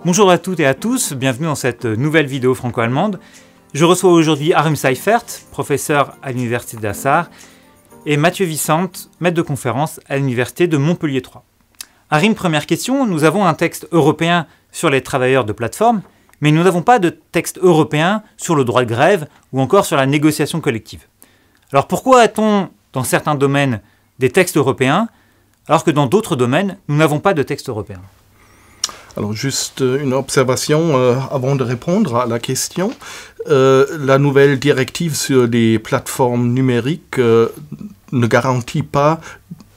Bonjour à toutes et à tous, bienvenue dans cette nouvelle vidéo franco-allemande. Je reçois aujourd'hui Arim Seifert, professeur à l'Université d'Assar, et Mathieu Vicente, maître de conférence à l'Université de Montpellier 3. Arim, première question, nous avons un texte européen sur les travailleurs de plateforme, mais nous n'avons pas de texte européen sur le droit de grève ou encore sur la négociation collective. Alors pourquoi a-t-on, dans certains domaines, des textes européens, alors que dans d'autres domaines, nous n'avons pas de texte européen ? Alors juste une observation avant de répondre à la question. La nouvelle directive sur les plateformes numériques ne garantit pas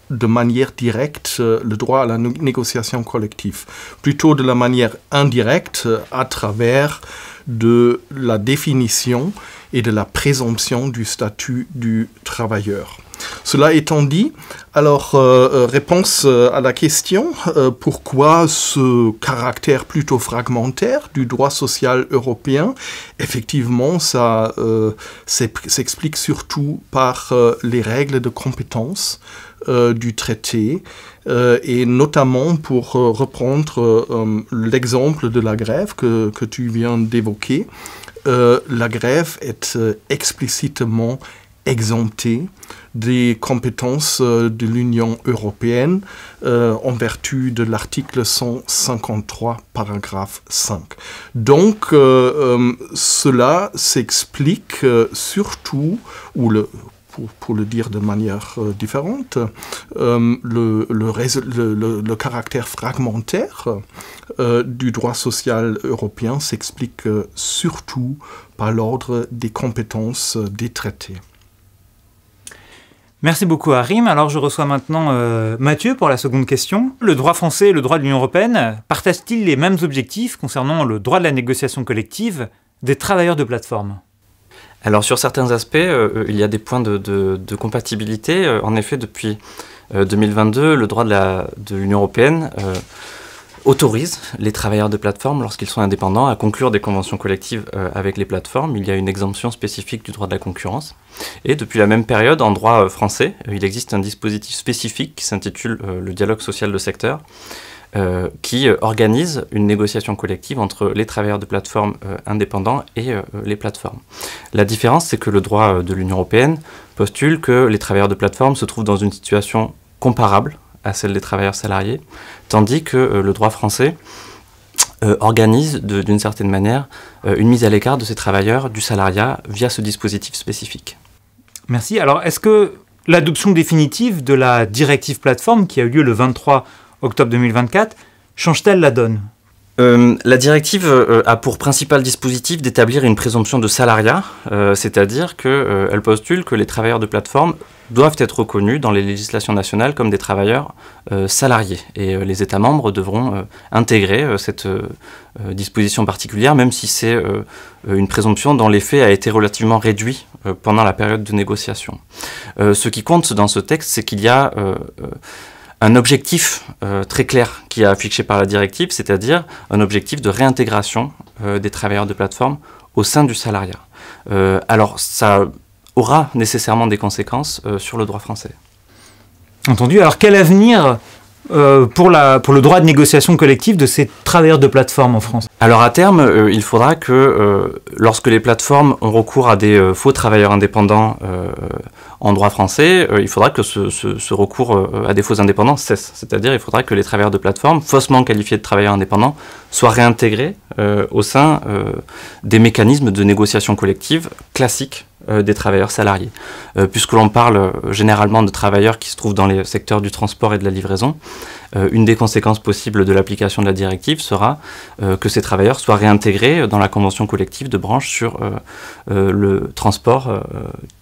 de manière directe le droit à la négociation collective, plutôt de la manière indirecte à travers de la définition et de la présomption du statut du travailleur. Cela étant dit, alors réponse à la question, pourquoi ce caractère plutôt fragmentaire du droit social européen? Effectivement, ça s'explique surtout par les règles de compétence du traité, et notamment pour reprendre l'exemple de la grève que tu viens d'évoquer. La grève est explicitement exemptée des compétences de l'Union européenne en vertu de l'article 153, paragraphe 5. Donc, cela s'explique surtout, pour le dire de manière différente, le caractère fragmentaire du droit social européen s'explique surtout par l'ordre des compétences des traités. Merci beaucoup Arim. Alors je reçois maintenant Mathieu pour la seconde question. Le droit français et le droit de l'Union européenne partagent-ils les mêmes objectifs concernant le droit de la négociation collective des travailleurs de plateforme ? Alors sur certains aspects, il y a des points de compatibilité. En effet, depuis 2022, le droit de l'Union européenne autorise les travailleurs de plateforme, lorsqu'ils sont indépendants, à conclure des conventions collectives avec les plateformes. Il y a une exemption spécifique du droit de la concurrence. Et depuis la même période, en droit français, il existe un dispositif spécifique qui s'intitule le dialogue social de secteur, qui organise une négociation collective entre les travailleurs de plateforme indépendants et les plateformes. La différence, c'est que le droit de l'Union européenne postule que les travailleurs de plateforme se trouvent dans une situation comparable à celle des travailleurs salariés, tandis que le droit français organise d'une certaine manière une mise à l'écart de ces travailleurs du salariat via ce dispositif spécifique. Merci. Alors, est-ce que l'adoption définitive de la directive plateforme qui a eu lieu le 23 octobre 2024 change-t-elle la donne ? La directive a pour principal dispositif d'établir une présomption de salariat, c'est-à-dire qu'elle postule que les travailleurs de plateforme doivent être reconnus dans les législations nationales comme des travailleurs salariés. Et les États membres devront intégrer cette disposition particulière, même si c'est une présomption dont l'effet a été relativement réduit pendant la période de négociation. Ce qui compte dans ce texte, c'est qu'il y a un objectif très clair qui est affiché par la directive, c'est-à-dire un objectif de réintégration des travailleurs de plateforme au sein du salariat. Alors, ça aura nécessairement des conséquences sur le droit français. Entendu. Alors, quel avenir pour le droit de négociation collective de ces travailleurs de plateforme en France ? Alors, à terme, il faudra que lorsque les plateformes ont recours à des faux travailleurs indépendants en droit français, il faudra que ce recours à des faux indépendants cesse. C'est-à-dire il faudra que les travailleurs de plateforme, faussement qualifiés de travailleurs indépendants, soient réintégrés au sein des mécanismes de négociation collective classiques des travailleurs salariés. Puisque l'on parle généralement de travailleurs qui se trouvent dans les secteurs du transport et de la livraison, une des conséquences possibles de l'application de la directive sera que ces travailleurs soient réintégrés dans la convention collective de branche sur le transport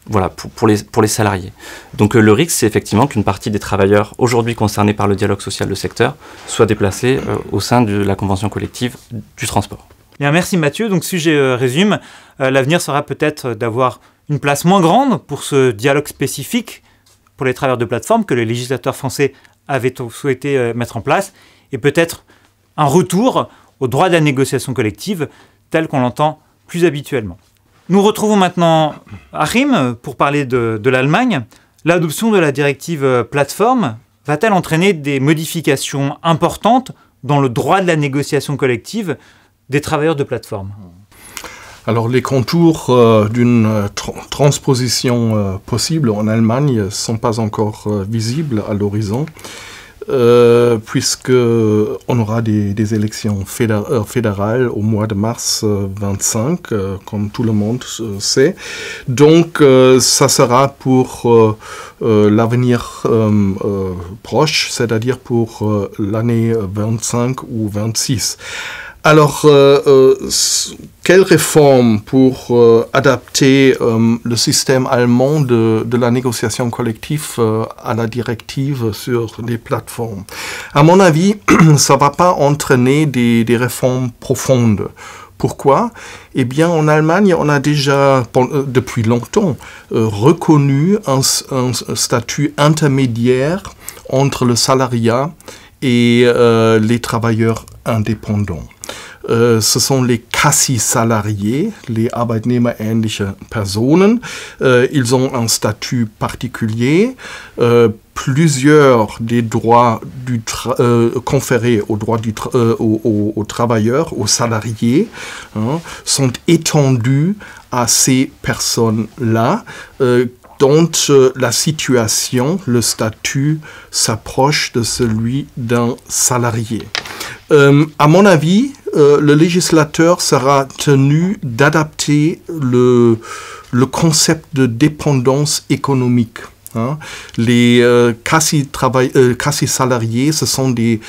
voilà, pour les salariés. Donc le risque, c'est effectivement qu'une partie des travailleurs aujourd'hui concernés par le dialogue social de secteur soit déplacée au sein de la convention collective du transport. Bien, merci Mathieu. Donc si je résume, l'avenir sera peut-être d'avoir une place moins grande pour ce dialogue spécifique pour les travailleurs de plateforme que le législateur français avait souhaité mettre en place, et peut-être un retour au droit de la négociation collective tel qu'on l'entend plus habituellement. Nous retrouvons maintenant Arim pour parler de l'Allemagne. L'adoption de la directive plateforme va-t-elle entraîner des modifications importantes dans le droit de la négociation collective des travailleurs de plateforme? Alors les contours d'une transposition possible en Allemagne ne sont pas encore visibles à l'horizon, puisque on aura des élections fédérales au mois de mars 25, comme tout le monde sait. Donc ça sera pour l'avenir proche, c'est-à-dire pour l'année 25 ou 26. Alors, quelle réforme pour adapter le système allemand de la négociation collective à la directive sur les plateformes? À mon avis, ça ne va pas entraîner des réformes profondes. Pourquoi? Eh bien, en Allemagne, on a déjà, depuis longtemps, reconnu un statut intermédiaire entre le salariat et les travailleurs indépendants. Ce sont les Kassi-Salariés, les arbeitnehmerähnliche Personen. Ils ont un statut particulier. Plusieurs des droits conférés aux travailleurs, aux salariés, sont étendus à ces personnes-là, dont la situation, le statut s'approche de celui d'un salarié. À mon avis, le législateur sera tenu d'adapter le concept de dépendance économique. Les quasi-salariés, ce sont des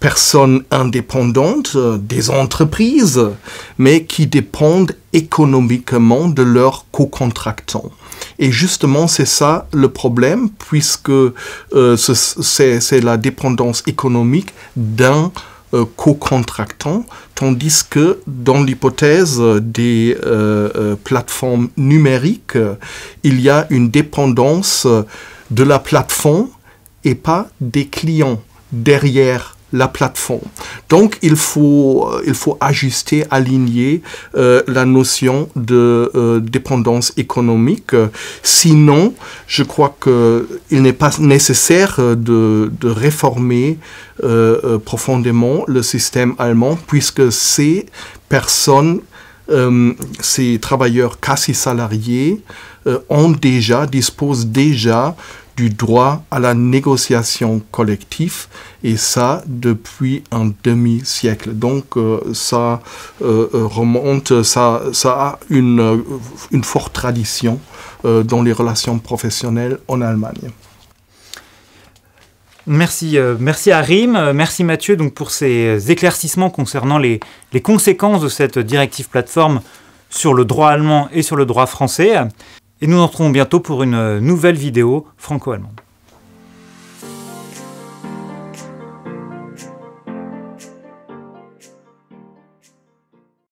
personnes indépendantes, des entreprises, mais qui dépendent économiquement de leurs co-contractants. Et justement, c'est ça le problème, puisque c'est la dépendance économique d'un co-contractant, tandis que dans l'hypothèse des plateformes numériques, il y a une dépendance de la plateforme et pas des clients derrière la plateforme. Donc, il faut ajuster, aligner la notion de dépendance économique. Sinon, je crois qu'il n'est pas nécessaire de réformer profondément le système allemand, puisque ces personnes, ces travailleurs quasi salariés, disposent déjà du droit à la négociation collective, et ça depuis un demi-siècle. Donc ça remonte, ça a une forte tradition dans les relations professionnelles en Allemagne. Merci Harim, merci Mathieu donc pour ces éclaircissements concernant les conséquences de cette directive plateforme sur le droit allemand et sur le droit français. Et nous nous retrouvons bientôt pour une nouvelle vidéo franco-allemande.